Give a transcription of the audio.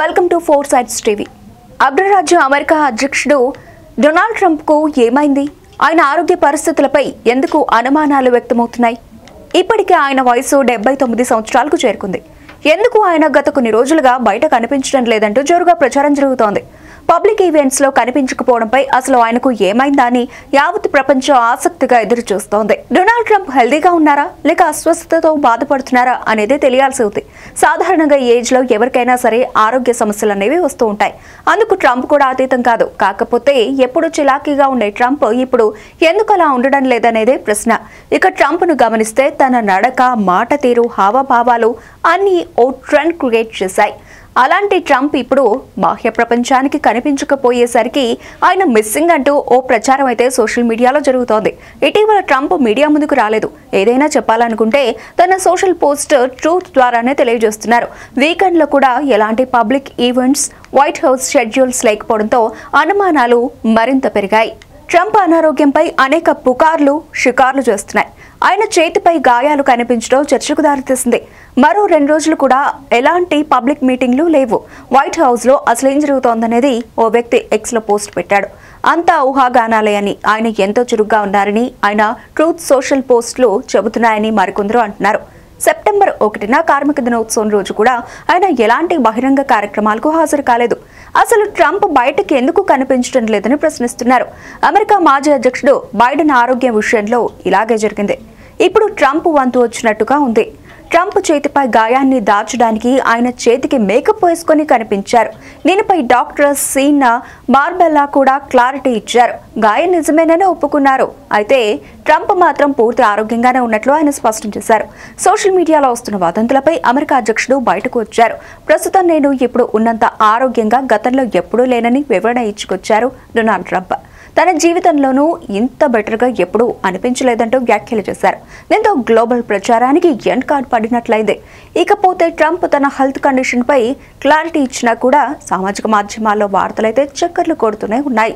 Welcome to four sides TV. అగ్రరాజ్య America అధ్యక్షుడు Donald Trump కు ఏమైంది? ఆయన ఆరోగ్య పరిస్థితులపై ఎందుకు అనుమానాలు వ్యక్తమవుతున్నాయి? ఇప్పటికే ఆయన వయసు 79 సంవత్సరాలకు చేరుకుంది. ఎందుకు ఆయన గత కొన్ని రోజులుగా బయట కనిపించడం లేదంటూ జోరుగా ప్రచారం జరుగుతోంది. పబ్లిక్ ఈవెంట్స్ లో కనిపించకపోవడంపై అసలు ఆయనకు ఏమైందా అని యావత్ ప్రపంచం ఆసక్తిగా ఎదురు చూస్తోంది. డొనాల్డ్ ట్రంప్ హెల్దీగా ఉన్నారా లేక అస్వస్థతతో బాధపడుతున్నారా అనేది తెలియాల్సి ఉంది. సాధారణంగా ఈ ఏజ్ లో ఎవరికైనా సరే ఆరోగ్య సమస్యలు అనేవి వస్తూ ఉంటాయి. అందుకు ట్రంప్ కూడా అతీతం కాదు. కాకపోతే ఎప్పుడు చిలాకీగా ఉండే ట్రంప్ ఇప్పుడు ఎందుకు అలా ఉండడం లేదనేదే ప్రశ్న. ఇక ట్రంప్ ను గమనిస్తే తన నడక, మాట తీరు, హావభావాలు అన్ని ఓ ట్రెండ్ క్రియేట్ చేశాయి. అలాంటి ట్రంప్ ఇప్పుడు బాహ్య ప్రపంచానికి కనిపించకపోయేసరికి ఆయన మిస్సింగ్ అంటూ ఓ ప్రచారం అయితే సోషల్ మీడియాలో జరుగుతోంది. ఇటీవల ట్రంప్ మీడియా ముందుకు రాలేదు. ఏదైనా చెప్పాలనుకుంటే తన సోషల్ పోస్ట్ ట్రూత్ ద్వారానే తెలియజేస్తున్నారు. వీకెండ్ లో కూడా ఎలాంటి public events, white house schedules లేకపోవడంతో అనుమానాలు మరింత పెరిగాయి. ట్రంప్ అనారోగ్యంపై అనేక పుకార్లు, షికార్లు చేస్తున్నాయి. ఆయన చేతిపై గాయాలు కనిపించడం చర్చకు దారితీసింది. మరో 2 రోజులు కూడా ఎలాంటి పబ్లిక్ మీటింగ్లు లేవు. వైట్ హౌస్ లో అసలేం జరుగుతోందనేది ఓ వ్యక్తి ఎక్స్ లో పోస్ట్ పెట్టాడు. అంతా ఊహాగానాలే అని, ఆయన ఎంతో చురుగ్గా ఉన్నారని ఆయన ట్రూత్ సోషల్ పోస్టులు చెబుతున్నాయని మరికొందరు అంటున్నారు. సెప్టెంబర్ 1న కార్మిక దినోత్సవం రోజు కూడా ఆయన ఎలాంటి బహిరంగ కార్యక్రమాలకు హాజరు కాలేదు. అసలు ట్రంప్ బయటకు ఎందుకు కనిపించడం లేదని ప్రశ్నిస్తున్నారు. అమెరికా మాజీ అధ్యక్షుడు బైడెన్ ఆరోగ్యం విషయంలో ఇలాగే జరిగింది. ఇప్పుడు ట్రంప్ వంతు వచ్చినట్టుగా ఉంది. ట్రంప్ చేతిపై గాయాన్ని దాచడానికి ఆయన చేతికి మేకప్ వేసుకొని కనిపించారు. దీనిపై డాక్టర్ సీనా మార్బెల్లా కూడా క్లారిటీ ఇచ్చారు. గాయం నిజమేనని ఒప్పుకున్నారు. అయితే ట్రంప్ మాత్రం పూర్తి ఆరోగ్యంగానే ఉన్నట్లు ఆయన స్పష్టం చేశారు. సోషల్ మీడియాలో వస్తున్న వదంతులపై అమెరికా అధ్యక్షుడు బయటకు వచ్చారు. ప్రస్తుతం నేను ఇప్పుడు ఉన్నంత ఆరోగ్యంగా గతంలో ఎప్పుడూ లేనని వివరణ ఇచ్చుకొచ్చారు డొనాల్డ్ ట్రంప్. తన జీవితంలోనూ ఇంత బెటర్గా ఎప్పుడూ అనిపించలేదంటూ వ్యాఖ్యలు చేశారు. దీంతో గ్లోబల్ ప్రచారానికి ఎండ్ కార్డ్ పడినట్లయింది. ఇకపోతే ట్రంప్ తన హెల్త్ కండిషన్ పై క్లారిటీ ఇచ్చినా కూడా సామాజిక మాధ్యమాల్లో వార్తలైతే చక్కర్లు కొడుతూనే ఉన్నాయి.